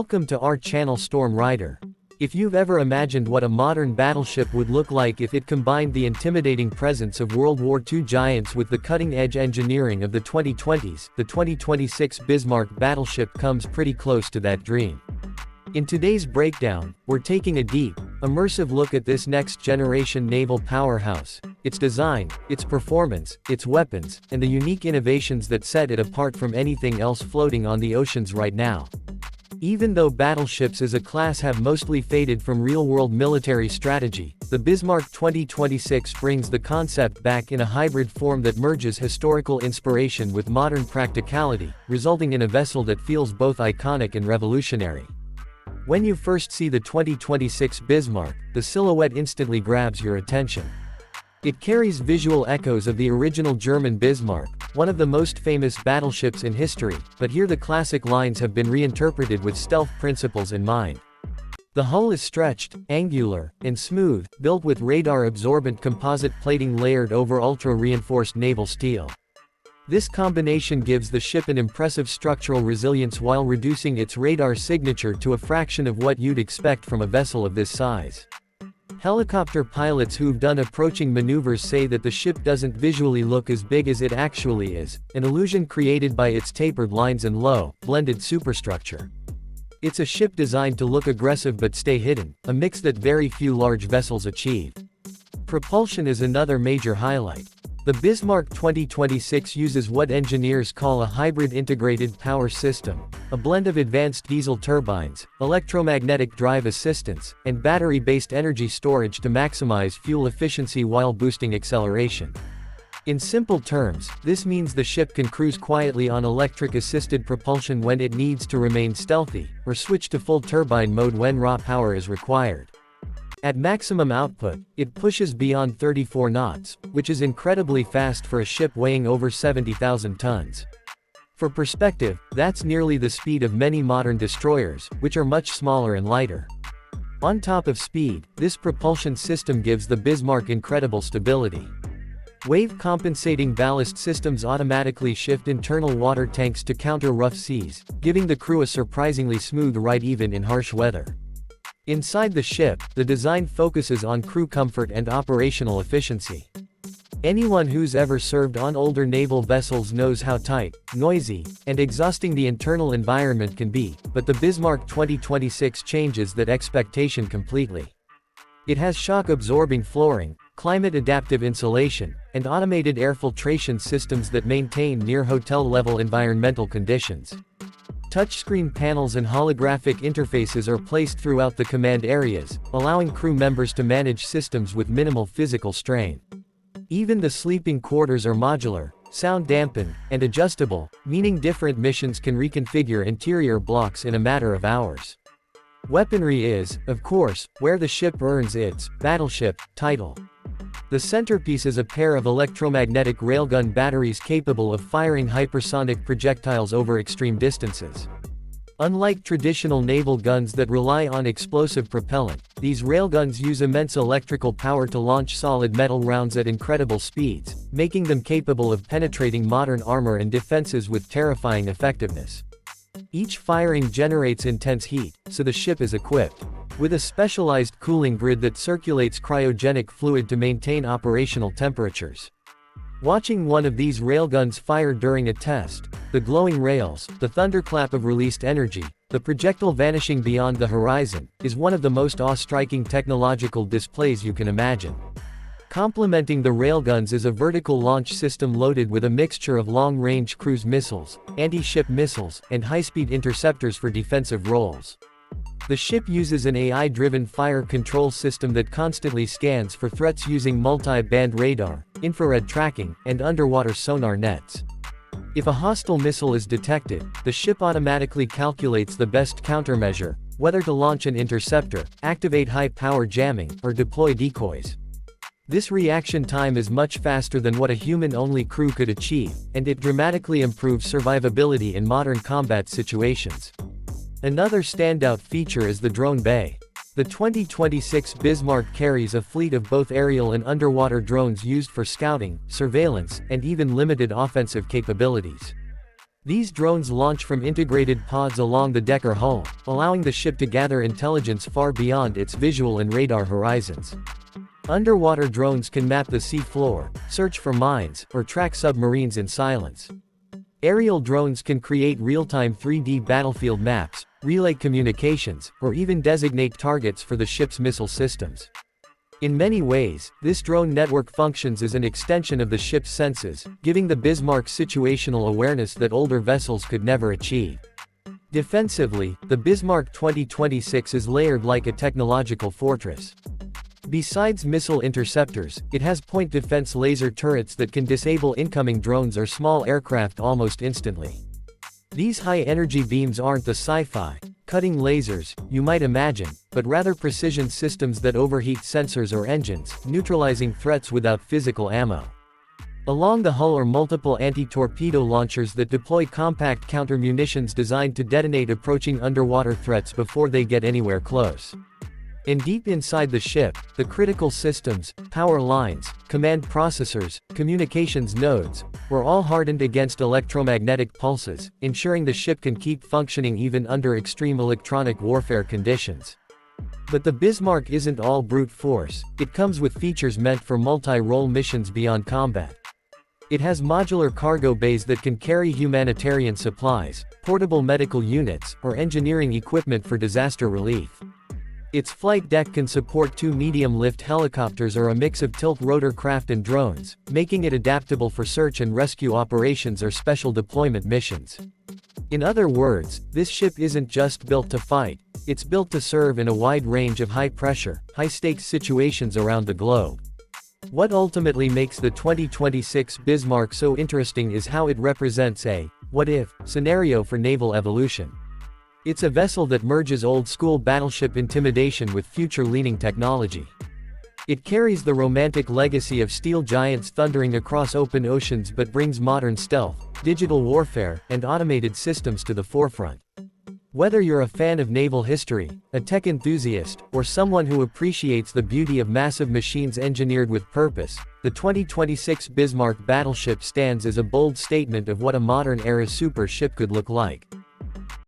Welcome to our channel Storm Rider. If you've ever imagined what a modern battleship would look like if it combined the intimidating presence of World War II giants with the cutting-edge engineering of the 2020s, the 2026 Bismarck Battleship comes pretty close to that dream. In today's breakdown, we're taking a deep, immersive look at this next-generation naval powerhouse, its design, its performance, its weapons, and the unique innovations that set it apart from anything else floating on the oceans right now. Even though battleships as a class have mostly faded from real-world military strategy, the Bismarck 2026 brings the concept back in a hybrid form that merges historical inspiration with modern practicality, resulting in a vessel that feels both iconic and revolutionary. When you first see the 2026 Bismarck, the silhouette instantly grabs your attention. It carries visual echoes of the original German Bismarck, one of the most famous battleships in history, but here the classic lines have been reinterpreted with stealth principles in mind. The hull is stretched, angular, and smooth, built with radar-absorbent composite plating layered over ultra-reinforced naval steel. This combination gives the ship an impressive structural resilience while reducing its radar signature to a fraction of what you'd expect from a vessel of this size. Helicopter pilots who've done approaching maneuvers say that the ship doesn't visually look as big as it actually is, an illusion created by its tapered lines and low, blended superstructure. It's a ship designed to look aggressive but stay hidden, a mix that very few large vessels achieve. Propulsion is another major highlight. The Bismarck 2026 uses what engineers call a hybrid integrated power system, a blend of advanced diesel turbines, electromagnetic drive assistance, and battery-based energy storage to maximize fuel efficiency while boosting acceleration. In simple terms, this means the ship can cruise quietly on electric-assisted propulsion when it needs to remain stealthy, or switch to full turbine mode when raw power is required. At maximum output, it pushes beyond 34 knots, which is incredibly fast for a ship weighing over 70,000 tons. For perspective, that's nearly the speed of many modern destroyers, which are much smaller and lighter. On top of speed, this propulsion system gives the Bismarck incredible stability. Wave-compensating ballast systems automatically shift internal water tanks to counter rough seas, giving the crew a surprisingly smooth ride even in harsh weather. Inside the ship, the design focuses on crew comfort and operational efficiency. Anyone who's ever served on older naval vessels knows how tight, noisy, and exhausting the internal environment can be, but the Bismarck 2026 changes that expectation completely. It has shock-absorbing flooring, climate-adaptive insulation, and automated air filtration systems that maintain near-hotel-level environmental conditions. Touchscreen panels and holographic interfaces are placed throughout the command areas, allowing crew members to manage systems with minimal physical strain. Even the sleeping quarters are modular, sound-dampened, and adjustable, meaning different missions can reconfigure interior blocks in a matter of hours. Weaponry is, of course, where the ship earns its battleship title. The centerpiece is a pair of electromagnetic railgun batteries capable of firing hypersonic projectiles over extreme distances. Unlike traditional naval guns that rely on explosive propellant, these railguns use immense electrical power to launch solid metal rounds at incredible speeds, making them capable of penetrating modern armor and defenses with terrifying effectiveness. Each firing generates intense heat, so the ship is equipped with a specialized cooling grid that circulates cryogenic fluid to maintain operational temperatures. Watching one of these railguns fire during a test, the glowing rails, the thunderclap of released energy, the projectile vanishing beyond the horizon, is one of the most awe-striking technological displays you can imagine. Complementing the railguns is a vertical launch system loaded with a mixture of long-range cruise missiles, anti-ship missiles, and high-speed interceptors for defensive roles. The ship uses an AI-driven fire control system that constantly scans for threats using multi-band radar, infrared tracking, and underwater sonar nets. If a hostile missile is detected, the ship automatically calculates the best countermeasure, whether to launch an interceptor, activate high-power jamming, or deploy decoys. This reaction time is much faster than what a human-only crew could achieve, and it dramatically improves survivability in modern combat situations. Another standout feature is the drone bay. The 2026 Bismarck carries a fleet of both aerial and underwater drones used for scouting, surveillance, and even limited offensive capabilities. These drones launch from integrated pods along the decker hull, allowing the ship to gather intelligence far beyond its visual and radar horizons. Underwater drones can map the sea floor, search for mines, or track submarines in silence. Aerial drones can create real-time 3D battlefield maps, relay communications, or even designate targets for the ship's missile systems. In many ways, this drone network functions as an extension of the ship's senses, giving the Bismarck situational awareness that older vessels could never achieve. Defensively, the Bismarck 2026 is layered like a technological fortress. Besides missile interceptors, it has point defense laser turrets that can disable incoming drones or small aircraft almost instantly. These high-energy beams aren't the sci-fi, cutting lasers, you might imagine, but rather precision systems that overheat sensors or engines, neutralizing threats without physical ammo. Along the hull are multiple anti-torpedo launchers that deploy compact counter-munitions designed to detonate approaching underwater threats before they get anywhere close. And deep inside the ship, the critical systems, power lines, command processors, communications nodes, were all hardened against electromagnetic pulses, ensuring the ship can keep functioning even under extreme electronic warfare conditions. But the Bismarck isn't all brute force, it comes with features meant for multi-role missions beyond combat. It has modular cargo bays that can carry humanitarian supplies, portable medical units, or engineering equipment for disaster relief. Its flight deck can support 2 medium-lift helicopters or a mix of tilt-rotor craft and drones, making it adaptable for search and rescue operations or special deployment missions. In other words, this ship isn't just built to fight, it's built to serve in a wide range of high-pressure, high-stakes situations around the globe. What ultimately makes the 2026 Bismarck so interesting is how it represents a what-if scenario for naval evolution. It's a vessel that merges old-school battleship intimidation with future-leaning technology. It carries the romantic legacy of steel giants thundering across open oceans but brings modern stealth, digital warfare, and automated systems to the forefront. Whether you're a fan of naval history, a tech enthusiast, or someone who appreciates the beauty of massive machines engineered with purpose, the 2026 Bismarck Battleship stands as a bold statement of what a modern-era super ship could look like.